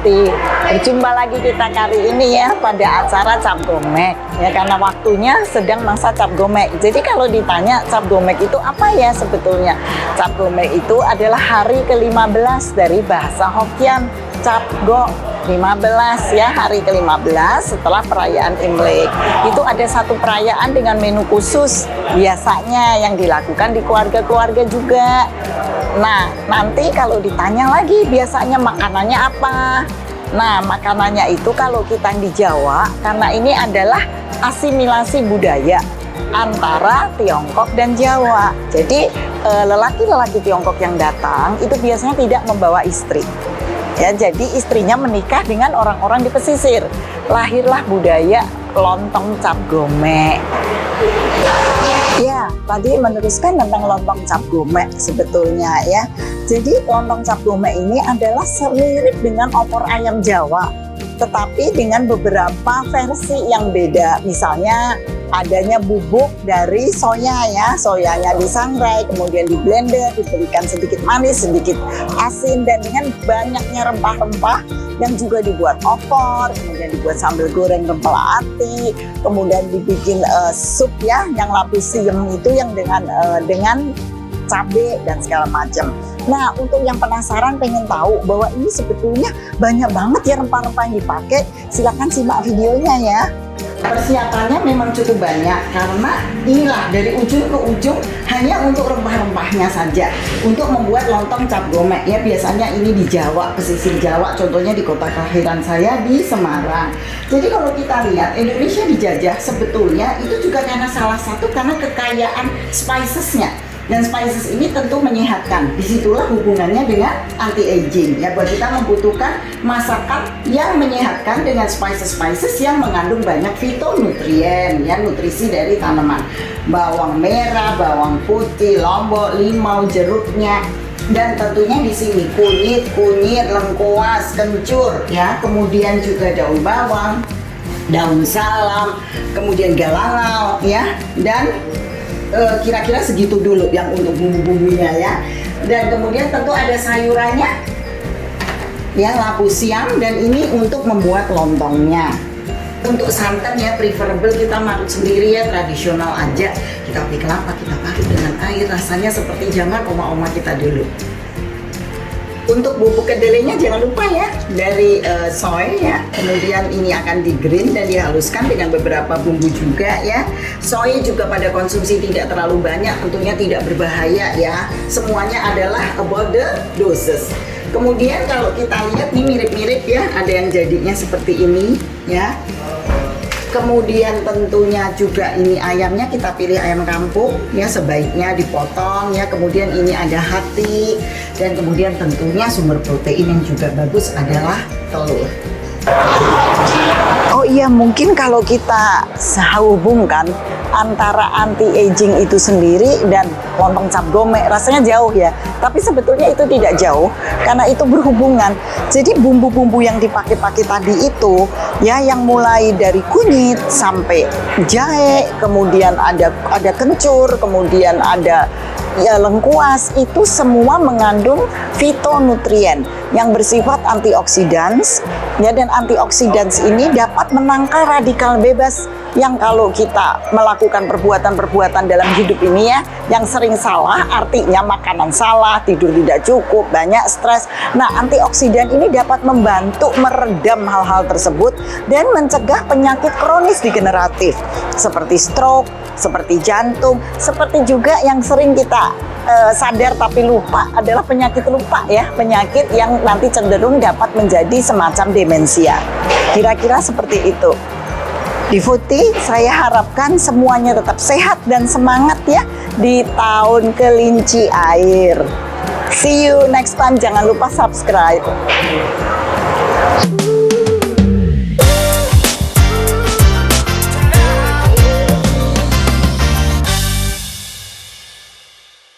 Putih. Berjumpa lagi kita kali ini ya pada acara Cap Gomek ya, karena waktunya sedang masa Cap Gomek. Jadi kalau ditanya Cap Gomek itu apa ya sebetulnya? Cap Gomek itu adalah hari ke-15 dari bahasa Hokkien Cap Go 15 ya, hari ke-15 setelah perayaan Imlek. Itu ada satu perayaan dengan menu khusus biasanya yang dilakukan di keluarga-keluarga juga. Nah, nanti kalau ditanya lagi biasanya makanannya apa? Nah, makanannya itu kalau kita di Jawa, karena ini adalah asimilasi budaya antara Tiongkok dan Jawa. Jadi, lelaki-lelaki Tiongkok yang datang itu biasanya tidak membawa istri. Ya, jadi istrinya menikah dengan orang-orang di pesisir. Lahirlah budaya lontong cap gomek. Ya, tadi meneruskan tentang lontong cap gomek sebetulnya ya. Jadi lontong cap gomek ini adalah semirip dengan opor ayam Jawa, tetapi dengan beberapa versi yang beda. Misalnya adanya bubuk dari soya ya, soyanya disangrai, kemudian di blender, diberikan sedikit manis, sedikit asin, dan dengan banyaknya rempah-rempah yang juga dibuat opor, kemudian dibuat sambal goreng rempel ati, kemudian dibikin sup ya, yang lapis siam itu yang dengan cabai dan segala macam. Nah, untuk yang penasaran pengen tahu bahwa ini sebetulnya banyak banget ya rempah-rempah yang dipakai, silakan simak videonya ya. Persiapannya memang cukup banyak karena inilah dari ujung ke ujung hanya untuk rempah-rempahnya saja untuk membuat lontong cap gomek ya. Biasanya ini di Jawa, pesisir Jawa, contohnya di kota kelahiran saya di Semarang. Jadi kalau kita lihat Indonesia dijajah sebetulnya itu juga karena salah satu karena kekayaan spicesnya. Dan spices ini tentu menyehatkan. Disitulah hubungannya dengan anti-aging. Ya, buat kita membutuhkan masakan yang menyehatkan dengan spices yang mengandung banyak fitonutrien, ya, nutrisi dari tanaman. Bawang merah, bawang putih, lombok, limau, jeruknya. Dan tentunya di sini kunyit, lengkuas, kencur, ya. Kemudian juga daun bawang, daun salam, kemudian galangau, ya. Dan kira-kira segitu dulu yang untuk bumbu-bumbunya ya. Dan kemudian tentu ada sayurannya yang labu siam, dan ini untuk membuat lontongnya. Untuk santan ya preferable kita marut sendiri ya, tradisional aja. Kita beli kelapa, kita parut dengan air, rasanya seperti zaman oma-oma kita dulu. Untuk bubuk kedelainya jangan lupa ya, dari soy ya. Kemudian ini akan di-grind dan dihaluskan dengan beberapa bumbu juga ya. Soy juga pada konsumsi tidak terlalu banyak, tentunya tidak berbahaya ya. Semuanya adalah about the doses. Kemudian kalau kita lihat nih mirip-mirip ya, ada yang jadinya seperti ini ya. Kemudian tentunya juga ini ayamnya kita pilih ayam kampung ya, sebaiknya dipotong ya. Kemudian ini ada hati, dan kemudian tentunya sumber protein yang juga bagus adalah telur. Oh iya, mungkin kalau kita hubungkan antara anti-aging itu sendiri dan lontong cap gomek rasanya jauh ya, tapi sebetulnya itu tidak jauh karena itu berhubungan. Jadi bumbu-bumbu yang dipakai-pakai tadi itu ya, yang mulai dari kunyit sampai jahe, kemudian ada kencur, kemudian ada ya lengkuas, itu semua mengandung fitonutrien yang bersifat antioksidans ya, dan antioksidans ini dapat menangkal radikal bebas yang kalau kita melakukan perbuatan-perbuatan dalam hidup ini ya, yang sering salah, artinya makanan salah, tidur tidak cukup, banyak stres. Nah, antioksidan ini dapat membantu meredam hal-hal tersebut dan mencegah penyakit kronis degeneratif seperti stroke, seperti jantung, seperti juga yang sering kita sadar tapi lupa adalah penyakit lupa ya, penyakit yang nanti cenderung dapat menjadi semacam demensia. Kira-kira seperti itu. Di Putih, saya harapkan semuanya tetap sehat dan semangat ya di tahun kelinci air. See you next time, jangan lupa subscribe.